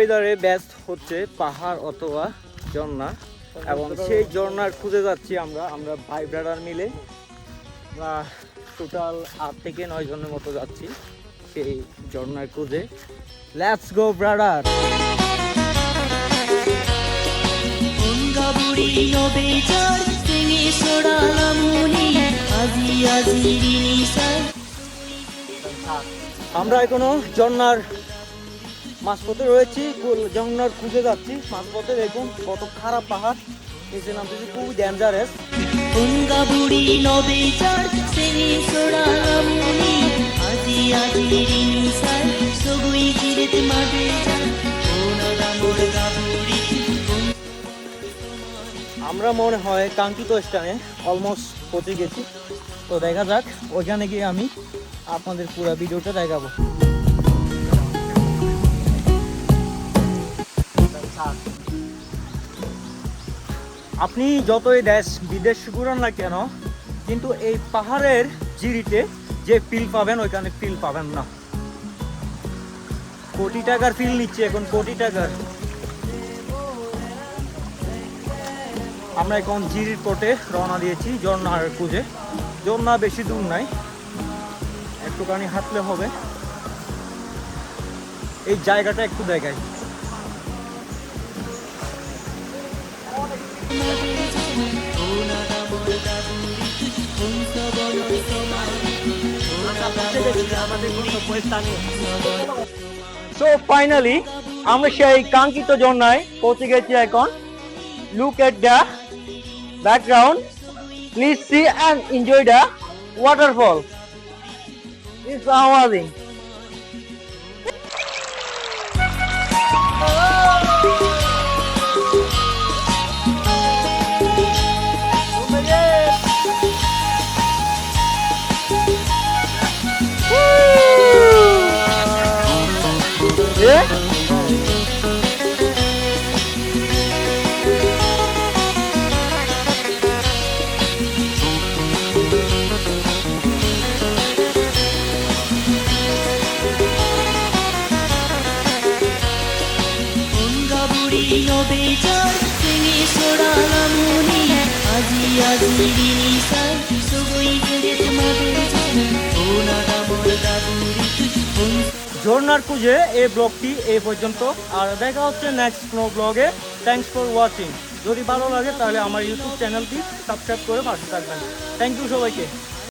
ওয়েদারে বেস্ট হচ্ছে পাহাড় অথবা ঝর্ণা, এবং সেই ঝর্ণার খুঁজে যাচ্ছি আমরা ভাই ব্রাদার মিলে। আমরা টোটাল 8 থেকে 9 জনের মতো যাচ্ছি সেই ঝর্ণার খুঁজে। Let's go brother. আমরা এখনো ঝর্ণার মাঝপথে রয়েছি, ঝর্ণার খুঁজে যাচ্ছি। মাঝপথে দেখুন কত খারাপ পাহাড়, নিচে নামতেছি, খুবই ডেঞ্জারাস। আমরা মনে হয় কাঙ্ক্ষিত স্থানে অলমোস্ট পৌঁছে গেছি। তো দেখা যাক, ওইখানে গিয়ে আমি আপনাদের পুরো ভিডিওটা দেখাবো। আপনি যতই দেশ বিদেশ ঘুরান না কেন, কিন্তু এই পাহাড়ের জিরিতে যে ফিল পাবেন ওইখানে ফিল পাবেন না। কোটি টাকার ফিল নিচ্ছে এখন, কোটি টাকার। আমরা এখন জিরির পথে রওনা দিয়েছি ঝর্ণার খুঁজে। ঝর্ণা বেশি দূর নাই, একটুখানি হাঁটলে হবে। এই জায়গাটা একটু দেখাই। সো ফাইনালি আমরা সেই কাঙ্ক্ষিত ঝর্ণায় পৌঁছে গেছি এখন। Look at the background, please see and enjoy the waterfall. It's amazing. Yeah? ঝর্ণার খুঁজে এই ব্লগটি এই পর্যন্ত, আর দেখা হচ্ছে নেক্সট কোনো ব্লগে। Thanks for watching. যদি ভালো লাগে তাহলে আমার ইউটিউব চ্যানেলটি সাবস্ক্রাইব করে পাশে থাকবেন। থ্যাংক ইউ সবাইকে।